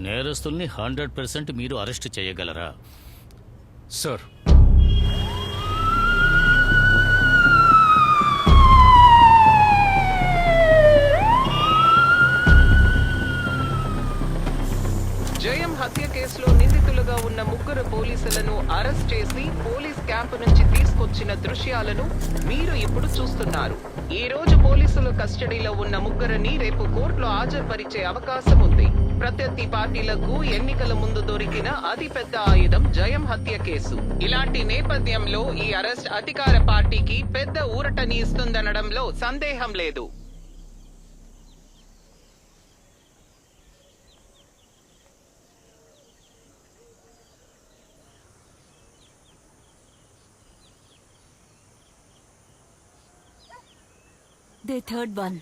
నేరస్తుల్ని 100% మీరు అరెస్ట్ చేయగలరా? సార్, జయం హత్య కేసులో నిందితులుగా ఉన్న ముగ్గురు పోలీసులను అరెస్ట్ చేసి పోలీస్ క్యాంపు నుంచి తీసుకొచ్చిన దృశ్యాలను మీరు ఇప్పుడు చూస్తున్నారు. ఈ రోజు పోలీసుల కస్టడీలో ఉన్న ముగ్గురిని రేపు కోర్టులో హాజరుపరిచే అవకాశం ఉంది. ప్రత్యర్థి పార్టీలకు ఎన్నికల ముందు దొరికిన అతిపెద్ద ఆయుధం జయం హత్య కేసు. ఇలాంటి నేపథ్యంలో ఈ అరెస్ట్ అధికార పార్టీకి పెద్ద ఊరటని ఇస్తుందనడంలో సందేహం లేదు. The third one.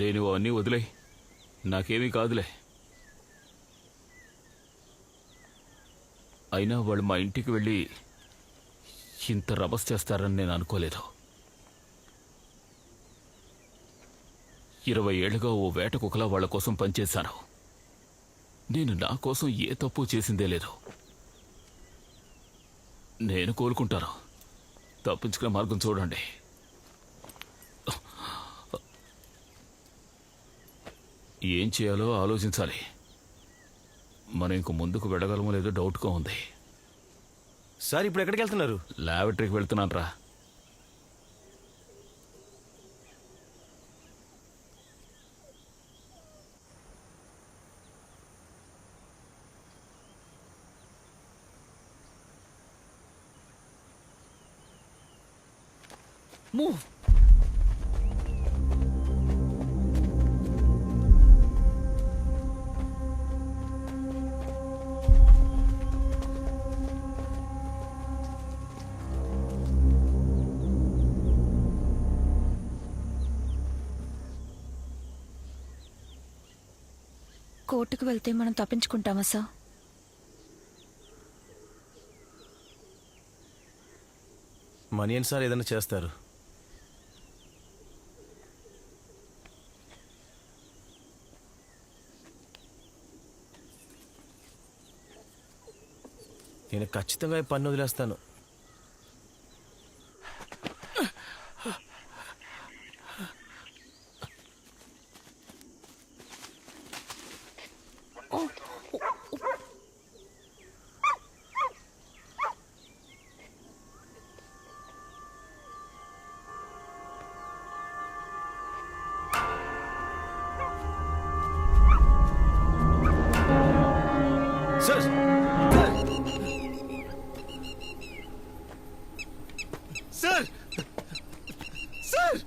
నేను అన్నీ వదిలే, నాకేమీ కాదులే. అయినా వాళ్ళు మా ఇంటికి వెళ్ళి ఇంత రభస్ చేస్తారని నేను అనుకోలేదు. 20 ఏళ్లుగా ఓ వేట కుక్కలా వాళ్ల కోసం పనిచేశాను. నేను నా కోసం ఏ తప్పు చేసిందే లేదు. నేను కోలుకుంటాను. తప్పించుకునే మార్గం చూడండి. ఏం చేయాలో ఆలోచించాలి. మనం ఇంక ముందుకు వెళ్ళగలమో లేదో డౌట్గా ఉంది. సార్, ఇప్పుడు ఎక్కడికి వెళ్తున్నారు? లాబొరేటరీకి వెళ్తున్నాను రా. Move. కోర్టుకు వెళ్తే మనం తప్పించుకుంటామా సార్? మనియన్ సార్ ఏదైనా చేస్తారు. నేను ఖచ్చితంగా ఈ పన్ను వదిలేస్తాను. Sir, sir, sir, sir,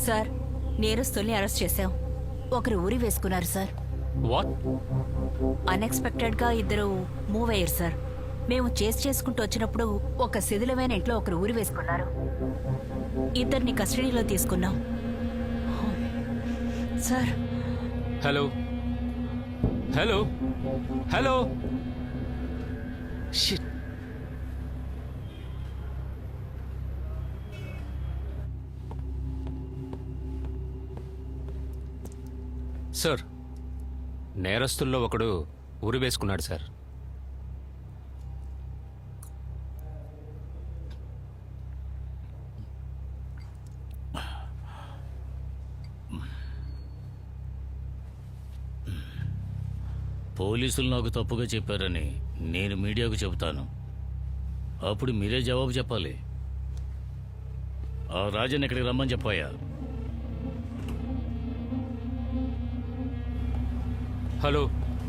sir, నేరస్తుల్ని అరెస్ట్ చేశాం. ఒకరు ఊరి వేసుకున్నారు సార్. వాట్? అన్ఎక్స్పెక్టెడ్ గా ఇద్దరు మూవ్ అయ్యారు సార్. మేము చేసుకుంటూ వచ్చినప్పుడు ఒక శిథిలమైన ఇంట్లో ఒకరు ఊరి వేసుకున్నారు. ఇద్దరిని కస్టడీలో తీసుకున్నాం sir. Hello hello hello. Shit. Sir, నేరస్తుల్లో ఒకడు ఉరి వేసుకున్నాడు సార్. పోలీసులు నాకు తప్పుగా చెప్పారని నేను మీడియాకు చెబుతాను. అప్పుడు మీరే జవాబు చెప్పాలి. ఆ రాజన్ ఇక్కడికి రమ్మని చెప్పాయా? హలో,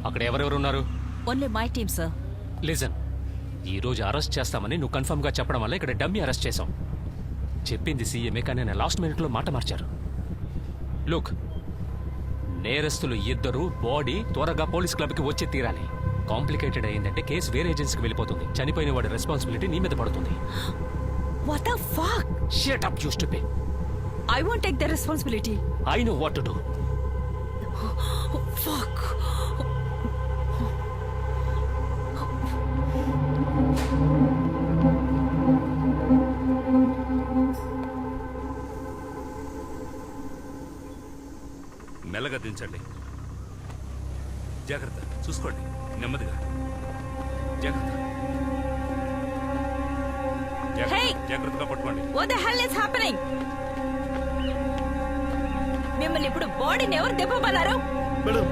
అక్కడ ఎవరెవరు ఉన్నారు? Only my team sir. Listen, ఈ రోజు అరెస్ట్ చేస్తామని నువ్వు కన్ఫర్మ్గా చెప్పడం వల్ల ఇక్కడ డమ్మీ అరెస్ట్ చేశాం. చెప్పింది సీఎంఏ, కానీ నేను లాస్ట్ మినిట్లో మాట మార్చారు. లుక్, నేరస్తులు ఇద్దరు బాడీ త్వరగా పోలీస్ క్లబ్కి వచ్చి తీరాలి. కాంప్లికేటెడ్ అయిందంటే కేసు వేరే ఏజెన్సీకి వెళ్ళిపోతుంది. చనిపోయిన వాడి రెస్పాన్సిబిలిటీ నీ మీద పడుతుంది. What the fuck? Shut up, you stupid. I won't take the responsibility. I know what to do. Fuck. మెల్లగా దించండి. జాగ్రత్త, చూసుకోండి. నెమ్మదిగా. జాగ్రత్త. Hey! జాగ్రత్తగా పట్టుకోండి. What the hell is happening? మిమ్మల్ని ఇప్పుడు బాడీని ఎవరు దెబ్బమన్నారు? మేడం,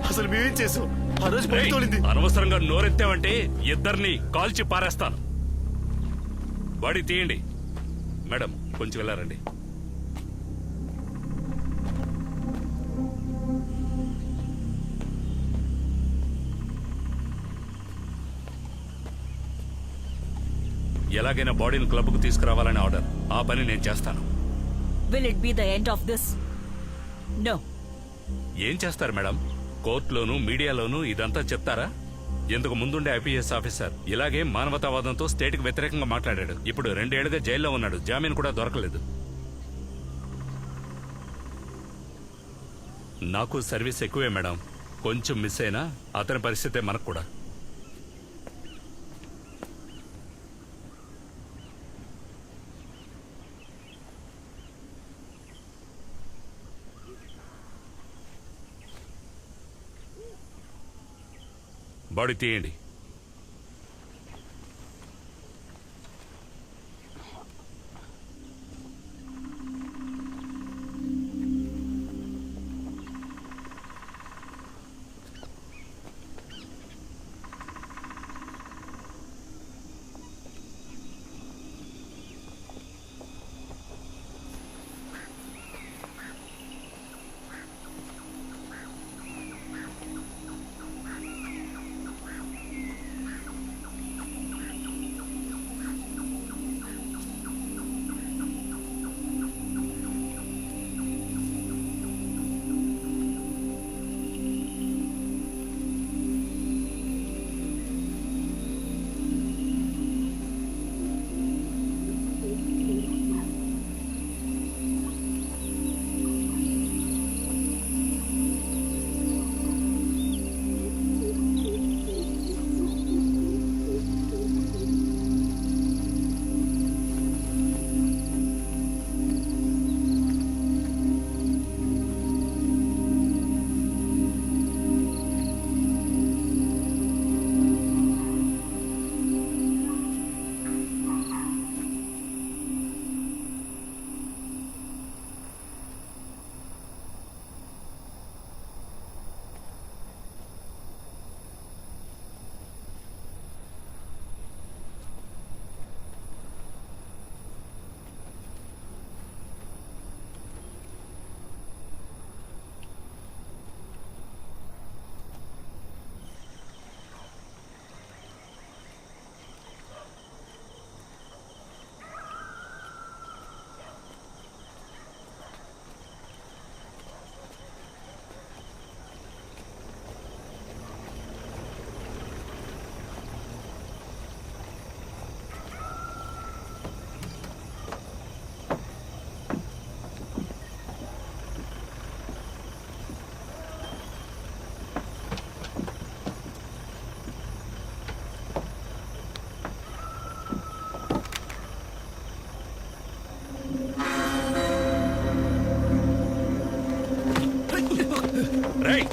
అసలు మేమేం చేసాం? ఆ రోజు బయట ఏయ్, తోలింది. అనవసరంగా నోరెత్తావంటే ఇద్దరిని కాల్చి పారేస్తాను. బాడీ తీయండి. మేడం, కొంచెం వెళ్ళారండి. ఎలాగైనా బాడీని క్లబ్కు తీసుకురావాలని ఆర్డర్. ఆ పని నేను చేస్తాను. Will it be the end of this? No. ఏం చేస్తారు మేడం? కోర్టులోనూ మీడియాలోనూ ఇదంతా చెప్తారా? ఇందుకు ముందుండే ఐపీఎస్ ఆఫీసర్ ఇలాగే మానవతావాదంతో స్టేట్కి వ్యతిరేకంగా మాట్లాడాడు. ఇప్పుడు 2 ఏళ్లుగా జైల్లో ఉన్నాడు. జామీన్ కూడా దొరకలేదు. నాకు సర్వీస్ ఎక్కువే మేడం. కొంచెం మిస్ అయినా అతని పరిస్థితే మనకు కూడా. బాడీ తీయండి. రేయ్